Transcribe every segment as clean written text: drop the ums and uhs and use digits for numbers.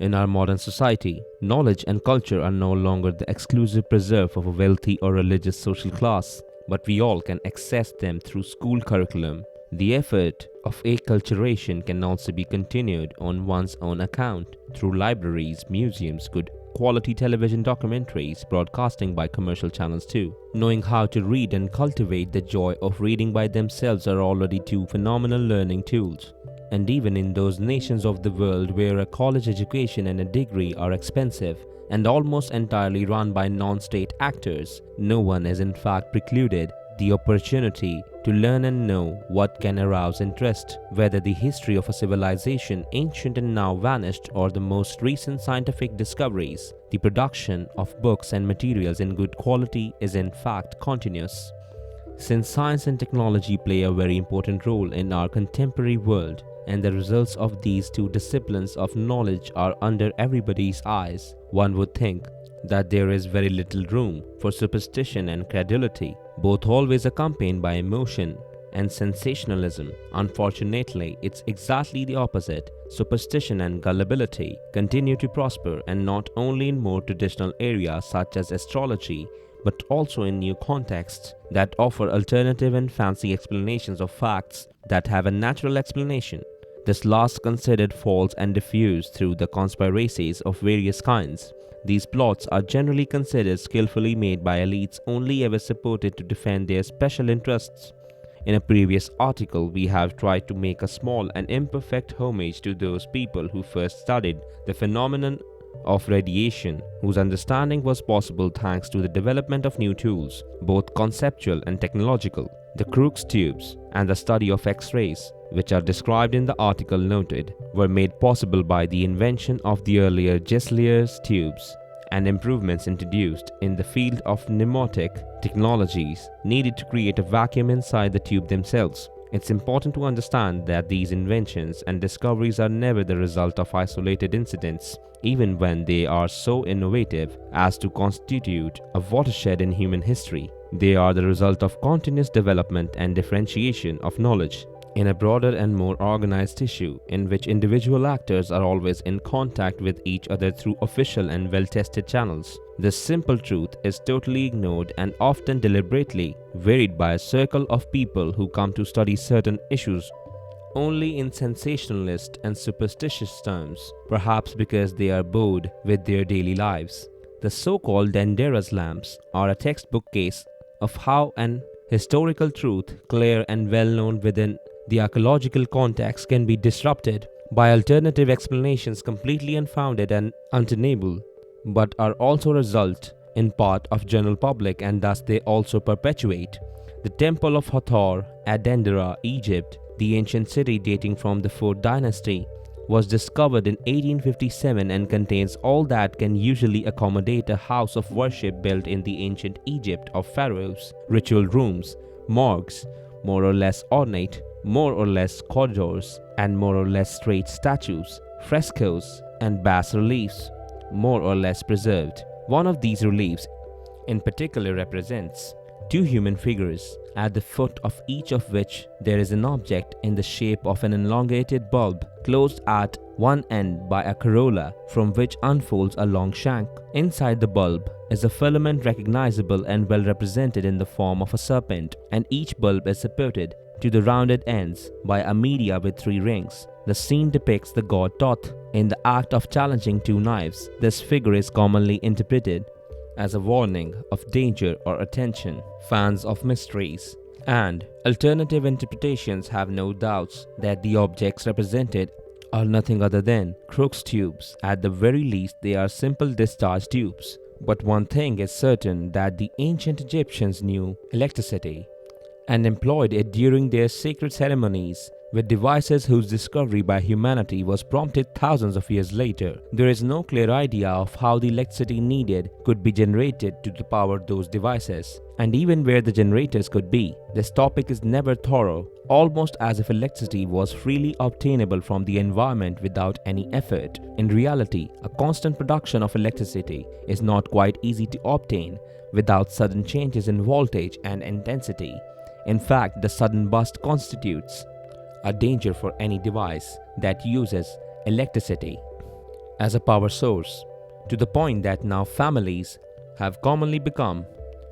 In our modern society, knowledge and culture are no longer the exclusive preserve of a wealthy or religious social class, but we all can access them through school curriculum. The effort of acculturation can also be continued on one's own account through libraries, museums, good quality television documentaries, broadcasting by commercial channels too. Knowing how to read and cultivate the joy of reading by themselves are already two phenomenal learning tools. And even in those nations of the world where a college education and a degree are expensive and almost entirely run by non-state actors, no one is in fact precluded the opportunity to learn and know what can arouse interest, whether the history of a civilization ancient and now vanished or the most recent scientific discoveries. The production of books and materials in good quality is in fact continuous. Since science and technology play a very important role in our contemporary world, and the results of these two disciplines of knowledge are under everybody's eyes, one would think that there is very little room for superstition and credulity, both always accompanied by emotion and sensationalism. Unfortunately, it's exactly the opposite. Superstition and gullibility continue to prosper, and not only in more traditional areas such as astrology, but also in new contexts that offer alternative and fancy explanations of facts that have a natural explanation. This last considered false and diffused through the conspiracies of various kinds. These plots are generally considered skillfully made by elites only ever supported to defend their special interests. In a previous article, we have tried to make a small and imperfect homage to those people who first studied the phenomenon of radiation, whose understanding was possible thanks to the development of new tools, both conceptual and technological. The Crookes tubes and the study of X-rays, which are described in the article noted, were made possible by the invention of the earlier Gisler's tubes and improvements introduced in the field of pneumatic technologies needed to create a vacuum inside the tube themselves. It's important to understand that these inventions and discoveries are never the result of isolated incidents, even when they are so innovative as to constitute a watershed in human history. They are the result of continuous development and differentiation of knowledge in a broader and more organized tissue in which individual actors are always in contact with each other through official and well-tested channels. This simple truth is totally ignored and often deliberately varied by a circle of people who come to study certain issues only in sensationalist and superstitious terms, perhaps because they are bored with their daily lives. The so-called Dendera's lamps are a textbook case of how an historical truth, clear and well-known within the archaeological context, can be disrupted by alternative explanations completely unfounded and untenable, but are also a result in part of general public, and thus they also perpetuate. The Temple of Hathor at Dendera, Egypt, the ancient city dating from the 4th dynasty, was discovered in 1857 and contains all that can usually accommodate a house of worship built in the ancient Egypt of Pharaohs: ritual rooms, morgues, more or less ornate, more or less corridors, and more or less straight statues, frescoes, and bas-reliefs, more or less preserved. One of these reliefs in particular represents two human figures, at the foot of each of which there is an object in the shape of an elongated bulb closed at one end by a corolla from which unfolds a long shank. Inside the bulb is a filament recognizable and well represented in the form of a serpent, and each bulb is supported to the rounded ends by a media with 3 rings. The scene depicts the god Thoth in the act of challenging 2 knives. This figure is commonly interpreted as a warning of danger or attention. Fans of mysteries and alternative interpretations have no doubts that the objects represented are nothing other than Crookes tubes. At the very least, they are simple discharge tubes. But one thing is certain, that the ancient Egyptians knew electricity and employed it during their sacred ceremonies with devices whose discovery by humanity was prompted thousands of years later. There is no clear idea of how the electricity needed could be generated to power those devices, and even where the generators could be. This topic is never thorough, almost as if electricity was freely obtainable from the environment without any effort. In reality, a constant production of electricity is not quite easy to obtain without sudden changes in voltage and intensity. In fact, the sudden burst constitutes a danger for any device that uses electricity. as a power source, to the point that now families have commonly become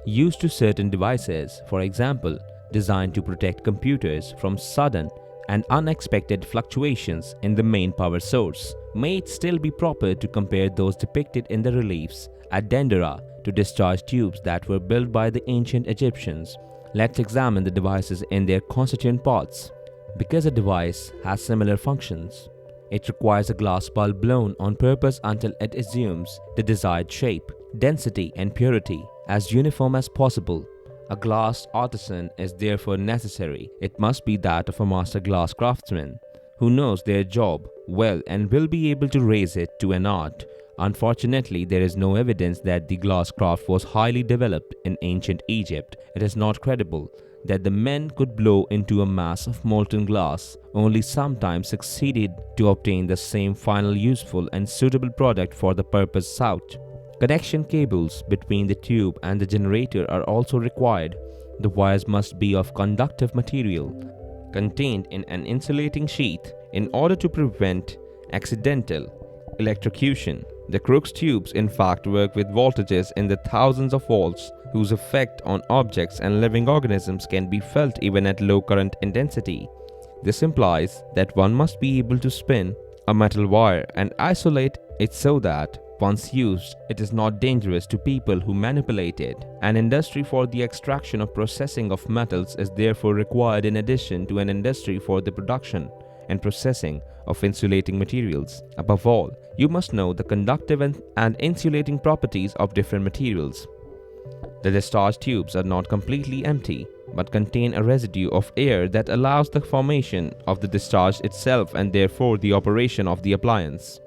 used to certain devices, for example, designed to protect computers from sudden and unexpected fluctuations in the main power source. May it still be proper to compare those depicted in the reliefs at Dendera to discharge tubes that were built by the ancient Egyptians. Let's examine the devices in their constituent parts. Because a device has similar functions, it requires a glass bulb blown on purpose until it assumes the desired shape, density, and purity as uniform as possible. A glass artisan is therefore necessary. It must be that of a master glass craftsman who knows their job well and will be able to raise it to an art. Unfortunately, there is no evidence that the glass craft was highly developed in ancient Egypt. It is not credible that the men could blow into a mass of molten glass. Only sometimes succeeded to obtain the same final useful and suitable product for the purpose sought. Connection cables between the tube and the generator are also required. The wires must be of conductive material, contained in an insulating sheath in order to prevent accidental electrocution. The Crookes tubes in fact work with voltages in the thousands of volts whose effect on objects and living organisms can be felt even at low current intensity. This implies that one must be able to spin a metal wire and isolate it so that, once used, it is not dangerous to people who manipulate it. An industry for the extraction or processing of metals is therefore required in addition to an industry for the production and processing of insulating materials. Above all, you must know the conductive and insulating properties of different materials. The discharge tubes are not completely empty, but contain a residue of air that allows the formation of the discharge itself and therefore the operation of the appliance.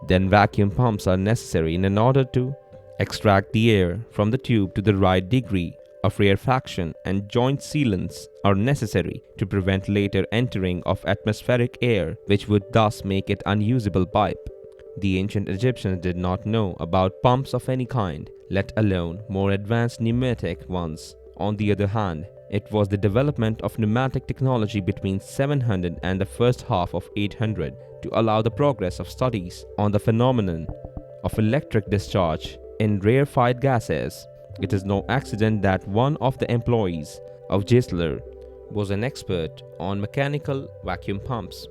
Then vacuum pumps are necessary in order to extract the air from the tube to the right degree of rarefaction, and joint sealants are necessary to prevent later entering of atmospheric air, which would thus make it unusable pipe. The ancient Egyptians did not know about pumps of any kind, let alone more advanced pneumatic ones. On the other hand, it was the development of pneumatic technology between 700 and the first half of 800 to allow the progress of studies on the phenomenon of electric discharge in rarefied gases. It is no accident that one of the employees of Gisler was an expert on mechanical vacuum pumps.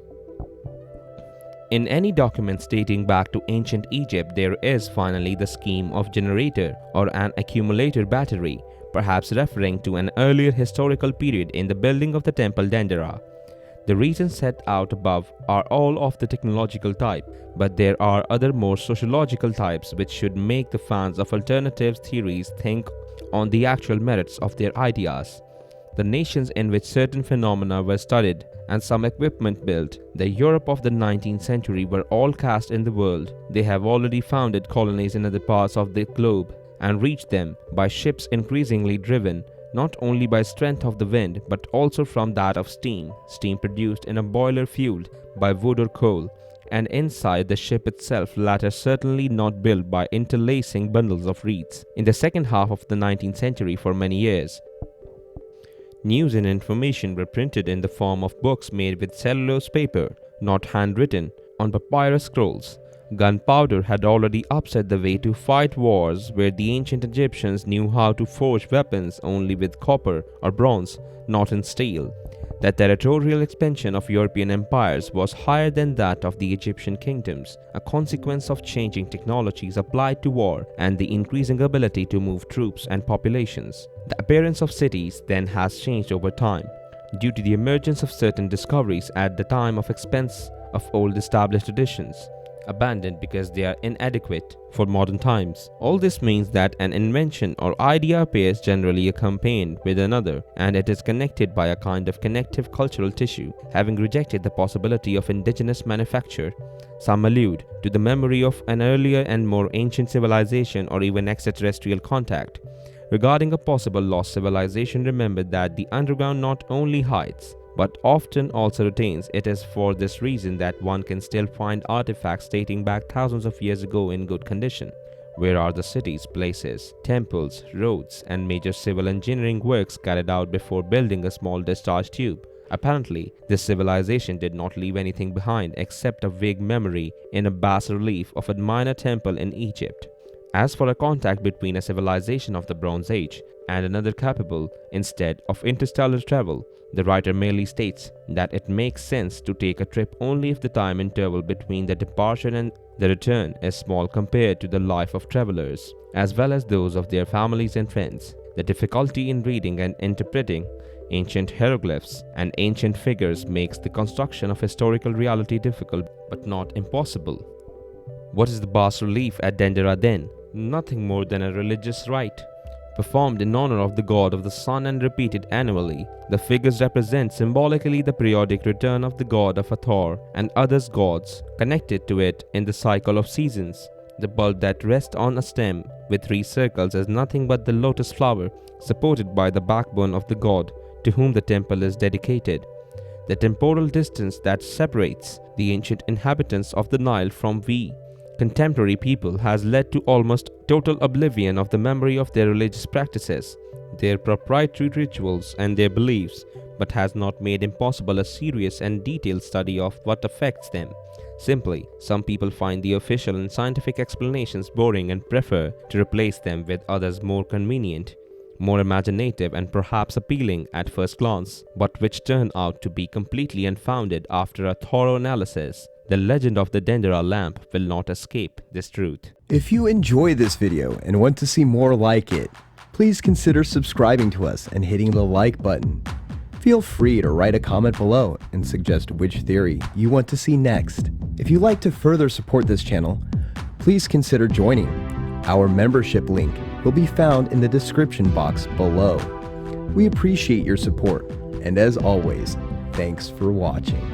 In any documents dating back to ancient Egypt, there is finally the scheme of generator or an accumulator battery, perhaps referring to an earlier historical period in the building of the temple Dendera. The reasons set out above are all of the technological type, but there are other more sociological types which should make the fans of alternative theories think on the actual merits of their ideas. The nations in which certain phenomena were studied and some equipment built, the Europe of the 19th century, were all cast in the world. They have already founded colonies in other parts of the globe and reached them by ships increasingly driven not only by strength of the wind but also from that of steam produced in a boiler fueled by wood or coal, and inside the ship itself, latter certainly not built by interlacing bundles of reeds. In the second half of the 19th century, for many years, news and information were printed in the form of books made with cellulose paper, not handwritten, on papyrus scrolls. Gunpowder had already upset the way to fight wars where the ancient Egyptians knew how to forge weapons only with copper or bronze, not in steel. The territorial expansion of European empires was higher than that of the Egyptian kingdoms, a consequence of changing technologies applied to war and the increasing ability to move troops and populations. The appearance of cities then has changed over time, due to the emergence of certain discoveries at the time of expense of old established traditions, abandoned because they are inadequate for modern times. All this means that an invention or idea appears generally accompanied with another, and it is connected by a kind of connective cultural tissue. Having rejected the possibility of indigenous manufacture, some allude to the memory of an earlier and more ancient civilization or even extraterrestrial contact. Regarding a possible lost civilization, remember that the underground not only hides but often also retains. It is for this reason that one can still find artifacts dating back thousands of years ago in good condition. Where are the cities, places, temples, roads, and major civil engineering works carried out before building a small discharge tube? Apparently, this civilization did not leave anything behind except a vague memory in a bas-relief of a minor temple in Egypt. As for a contact between a civilization of the Bronze Age and another capable, instead of interstellar travel, the writer merely states that it makes sense to take a trip only if the time interval between the departure and the return is small compared to the life of travelers, as well as those of their families and friends. The difficulty in reading and interpreting ancient hieroglyphs and ancient figures makes the construction of historical reality difficult but not impossible. What is the bas-relief at Dendera then? Nothing more than a religious rite, performed in honor of the god of the sun and repeated annually. The figures represent symbolically the periodic return of the god of Hathor and other gods connected to it in the cycle of seasons. The bulb that rests on a stem with 3 circles is nothing but the lotus flower supported by the backbone of the god to whom the temple is dedicated. The temporal distance that separates the ancient inhabitants of the Nile from we contemporary people has led to almost total oblivion of the memory of their religious practices, their proprietary rituals and their beliefs, but has not made impossible a serious and detailed study of what affects them. Simply, some people find the official and scientific explanations boring and prefer to replace them with others more convenient, more imaginative and perhaps appealing at first glance, but which turn out to be completely unfounded after a thorough analysis. The legend of the Dendera lamp will not escape this truth. If you enjoy this video and want to see more like it, please consider subscribing to us and hitting the like button. Feel free to write a comment below and suggest which theory you want to see next. If you'd like to further support this channel, please consider joining. Our membership link will be found in the description box below. We appreciate your support, and as always, thanks for watching.